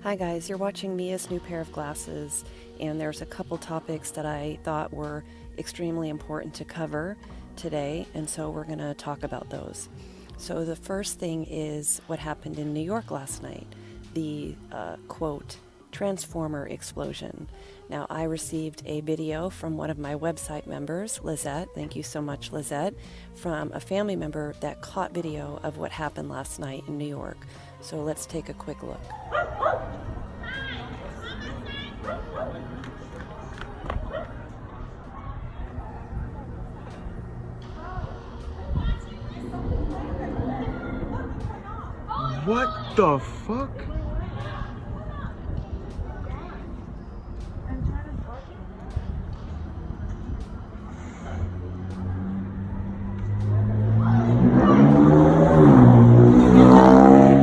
Hi guys, you're watching Mia's New Pair of Glasses, and there's a couple topics that I thought were extremely important to cover today, and so we're going to talk about those. So the first thing is what happened in New York last night, the quote, transformer explosion. Now, I received a video from one of my website members, Lizette, thank you so much, Lizette, from a family member that caught video of what happened last night in New York. So let's take a quick look. What the fuck?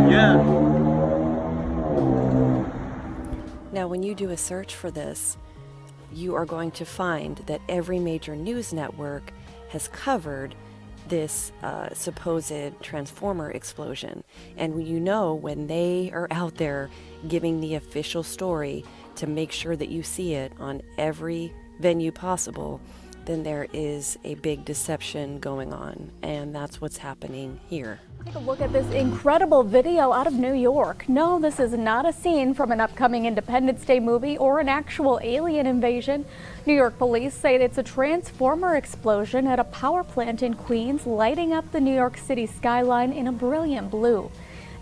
Yeah. Now, when you do a search for this, you are going to find that every major news network has covered this supposed transformer explosion. And when they are out there giving the official story to make sure that you see it on every venue possible, then there is a big deception going on. And that's what's happening here. Take a look at this incredible video out of New York. No, this is not a scene from an upcoming Independence Day movie or an actual alien invasion. New York police say it's a transformer explosion at a power plant in Queens, lighting up the New York City skyline in a brilliant blue.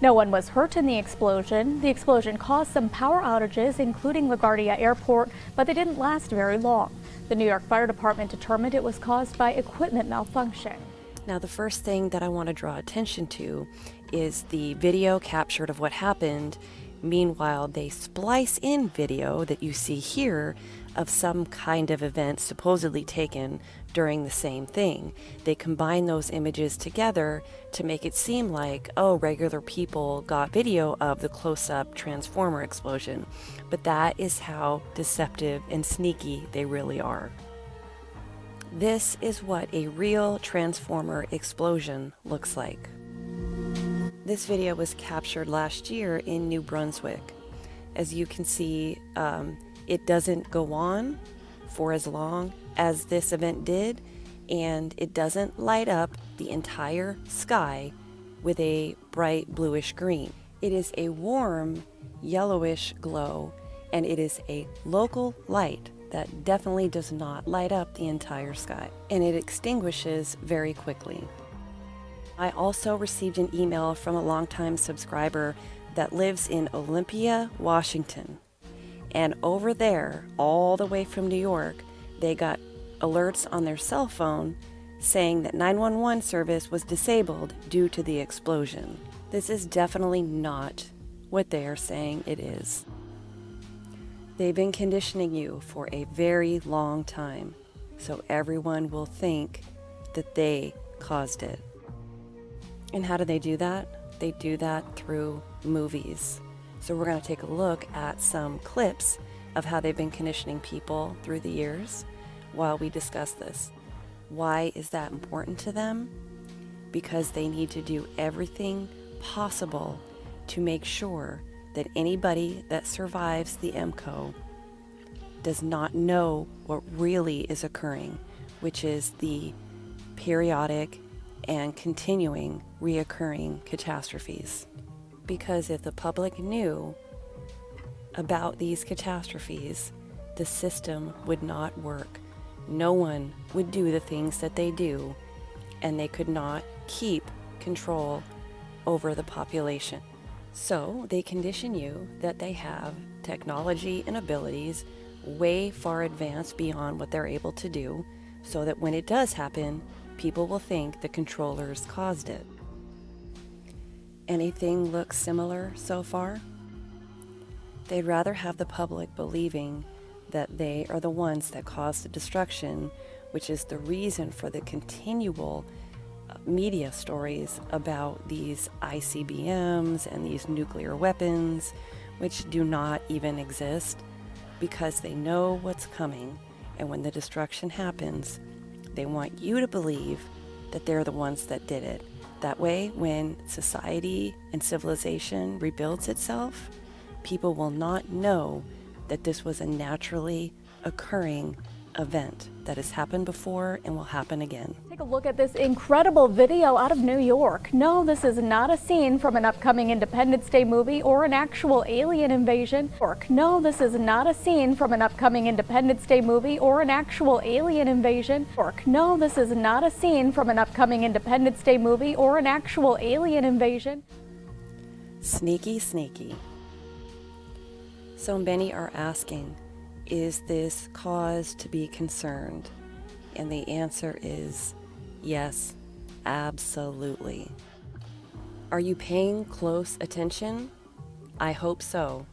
No one was hurt in the explosion. The explosion caused some power outages, including LaGuardia Airport, but they didn't last very long. The New York Fire Department determined it was caused by equipment malfunction. Now, the first thing that I want to draw attention to is the video captured of what happened. Meanwhile, they splice in video that you see here of some kind of event supposedly taken during the same thing. They combine those images together to make it seem like, oh, regular people got video of the close-up transformer explosion. But that is how deceptive and sneaky they really are. This is what a real transformer explosion looks like. This video was captured last year in New Brunswick. As you can see, it doesn't go on for as long as this event did, and it doesn't light up the entire sky with a bright bluish green. It is a warm yellowish glow, and it is a local light that definitely does not light up the entire sky, and it extinguishes very quickly. I also received an email from a longtime subscriber that lives in Olympia, Washington. And over there, all the way from New York, they got alerts on their cell phone saying that 911 service was disabled due to the explosion. This is definitely not what they are saying it is. They've been conditioning you for a very long time, so everyone will think that they caused it. And how do they do that? They do that through movies. So we're going to take a look at some clips of how they've been conditioning people through the years while we discuss this. Why is that important to them? Because they need to do everything possible to make sure that anybody that survives the MCO does not know what really is occurring, which is the periodic and continuing reoccurring catastrophes. Because if the public knew about these catastrophes, the system would not work. No one would do the things that they do, and they could not keep control over the population. So they condition you that they have technology and abilities way far advanced beyond what they're able to do, so that when it does happen, people will think the controllers caused it. Anything look similar so far? They'd rather have the public believing that they are the ones that caused the destruction, which is the reason for the continual media stories about these ICBMs and these nuclear weapons, which do not even exist, because they know what's coming, and when the destruction happens, they want you to believe that they're the ones that did it. That way, when society and civilization rebuilds itself, people will not know that this was a naturally occurring event that has happened before and will happen again. Take a look at this incredible video out of New York. No, this is not a scene from an upcoming Independence Day movie or an actual alien invasion. No, this is not a scene from an upcoming Independence Day movie or an actual alien invasion. No, this is not a scene from an upcoming Independence Day movie or an actual alien invasion. Sneaky, sneaky. So many are asking, is this cause to be concerned? And the answer is yes, absolutely. Are you paying close attention? I hope so.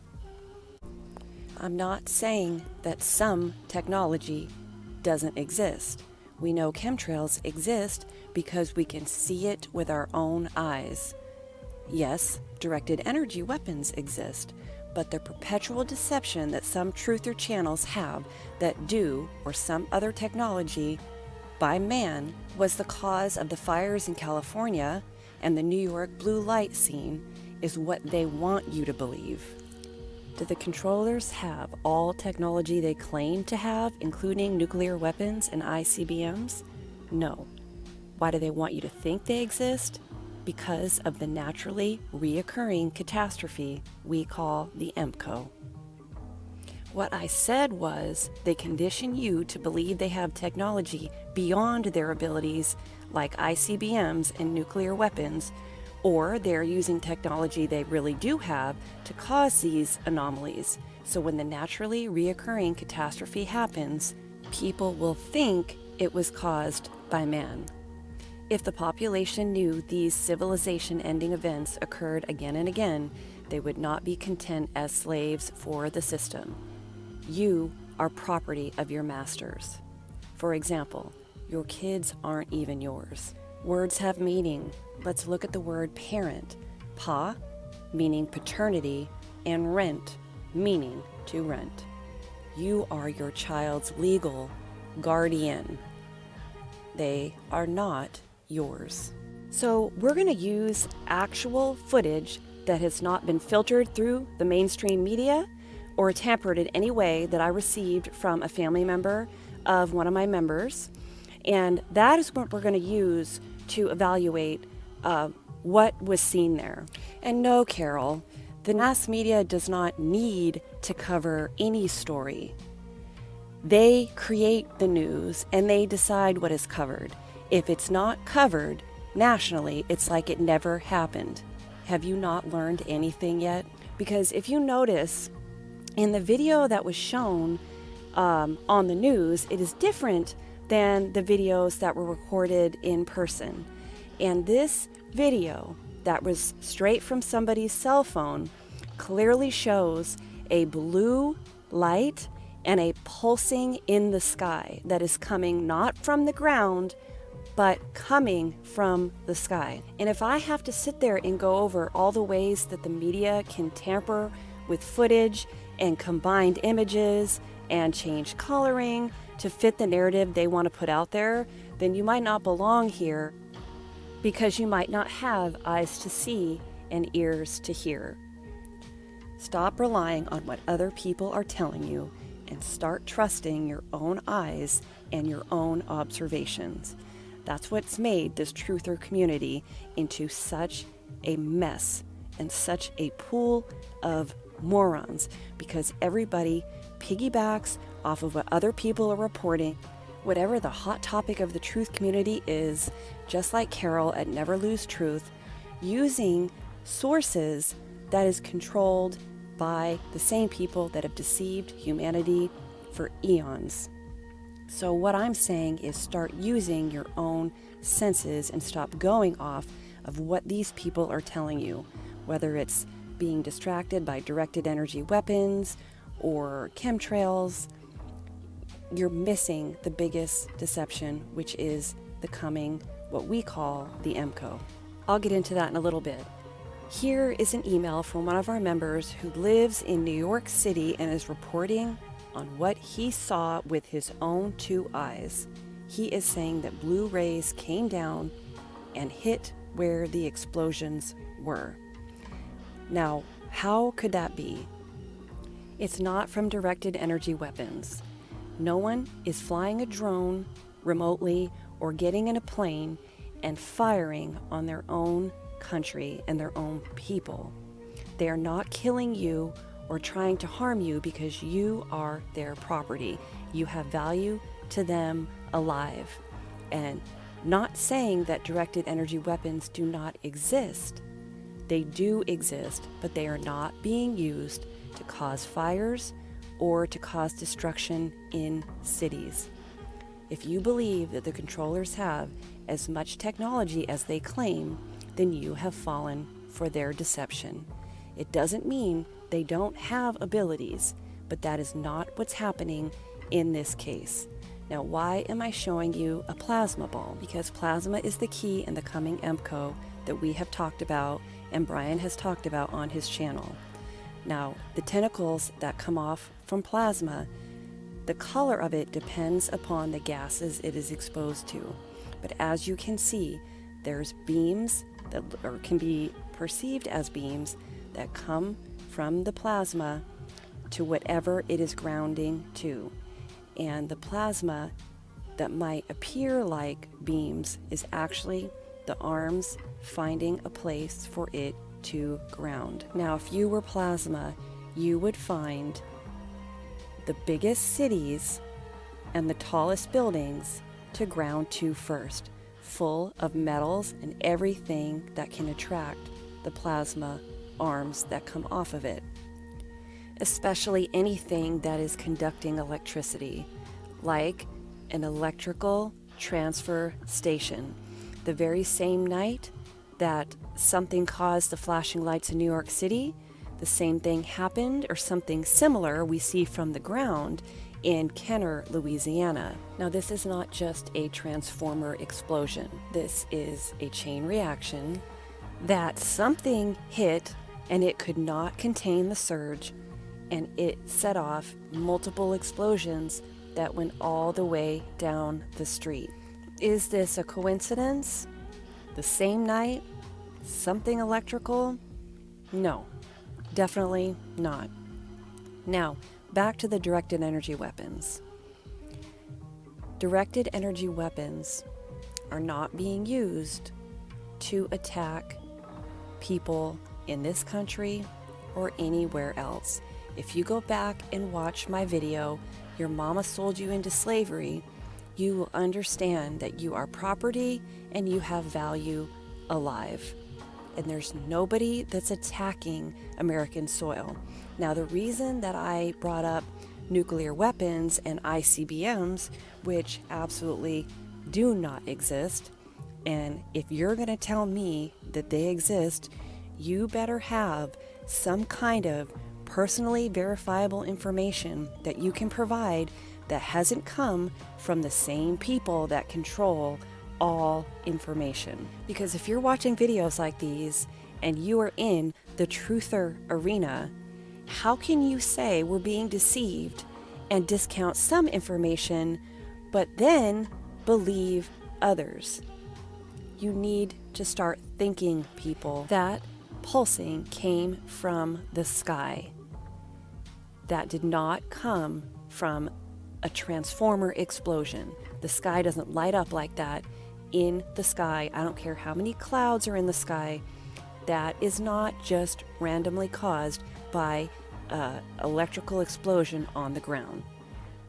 I'm not saying that some technology doesn't exist. We know chemtrails exist because we can see it with our own eyes. Yes, directed energy weapons exist, but the perpetual deception that some truther channels have that do, or some other technology, by man, was the cause of the fires in California and the New York blue light scene is what they want you to believe. Do the controllers have all technology they claim to have, including nuclear weapons and ICBMs? No. Why do they want you to think they exist? Because of the naturally reoccurring catastrophe we call the EMCO. What I said was they condition you to believe they have technology beyond their abilities, like ICBMs and nuclear weapons, or they're using technology they really do have to cause these anomalies. So when the naturally reoccurring catastrophe happens, people will think it was caused by man. If the population knew these civilization-ending events occurred again and again, they would not be content as slaves for the system. You are property of your masters. For example, your kids aren't even yours. Words have meaning. Let's look at the word parent. Pa, meaning paternity, and rent, meaning to rent. You are your child's legal guardian. They are not yours. So we're going to use actual footage that has not been filtered through the mainstream media or tampered in any way that I received from a family member of one of my members. And that is what we're going to use to evaluate what was seen there. And no, Carol, the mass media does not need to cover any story. They create the news and they decide what is covered. If it's not covered nationally, it's like it never happened. Have you not learned anything yet? Because if you notice, in the video that was shown on the news, it is different than the videos that were recorded in person. And this video that was straight from somebody's cell phone clearly shows a blue light and a pulsing in the sky that is coming not from the ground, but coming from the sky. And if I have to sit there and go over all the ways that the media can tamper with footage and combined images and change coloring to fit the narrative they want to put out there, then you might not belong here, because you might not have eyes to see and ears to hear. Stop relying on what other people are telling you and start trusting your own eyes and your own observations. That's what's made this truther community into such a mess and such a pool of morons, because everybody piggybacks off of what other people are reporting. Whatever the hot topic of the truth community is, just like Carol at Never Lose Truth, using sources that is controlled by the same people that have deceived humanity for eons. So what I'm saying is start using your own senses and stop going off of what these people are telling you, whether it's being distracted by directed energy weapons or chemtrails. You're missing the biggest deception, which is the coming, what we call the EMCO. I'll get into that in a little bit. Here is an email from one of our members who lives in New York City and is reporting on what he saw with his own two eyes. He is saying that blue rays came down and hit where the explosions were. Now, how could that be? It's not from directed energy weapons. No one is flying a drone remotely or getting in a plane and firing on their own country and their own people. They are not killing you or trying to harm you because you are their property. You have value to them alive. And not saying that directed energy weapons do not exist. They do exist, but they are not being used to cause fires or to cause destruction in cities. If you believe that the controllers have as much technology as they claim, then you have fallen for their deception. It doesn't mean they don't have abilities, but that is not what's happening in this case. Now, why am I showing you a plasma ball? Because plasma is the key in the coming EMCO that we have talked about and Brian has talked about on his channel. Now, the tentacles that come off from plasma, the color of it depends upon the gases it is exposed to. But as you can see, there's beams that or can be perceived as beams that come from the plasma to whatever it is grounding to. And the plasma that might appear like beams is actually the arms finding a place for it to ground. Now, if you were plasma, you would find the biggest cities and the tallest buildings to ground to first, full of metals and everything that can attract the plasma arms that come off of it. Especially anything that is conducting electricity, like an electrical transfer station. The very same night that something caused the flashing lights in New York City, the same thing happened, or something similar we see from the ground in Kenner, Louisiana. Now, this is not just a transformer explosion. This is a chain reaction that something hit and it could not contain the surge, and it set off multiple explosions that went all the way down the street. Is this a coincidence? The same night? Something electrical? No, definitely not. Now, back to the directed energy weapons. Directed energy weapons are not being used to attack people in this country or anywhere else. If you go back and watch my video, Your Mama Sold You Into Slavery, you will understand that you are property and you have value alive. And there's nobody that's attacking American soil. Now, the reason that I brought up nuclear weapons and ICBMs, which absolutely do not exist, and if you're going to tell me that they exist, you better have some kind of personally verifiable information that you can provide that hasn't come from the same people that control all information. Because if you're watching videos like these and you are in the truther arena, how can you say we're being deceived and discount some information but then believe others? You need to start thinking, people. That pulsing came from the sky. That did not come from a transformer explosion. The sky doesn't light up like that in the sky. I don't care how many clouds are in the sky. That is not just randomly caused by an electrical explosion on the ground.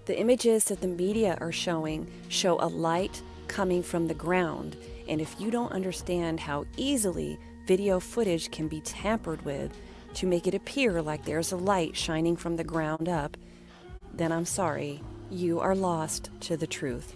The images that the media are showing show a light coming from the ground. And if you don't understand how easily video footage can be tampered with to make it appear like there's a light shining from the ground up, then I'm sorry, you are lost to the truth.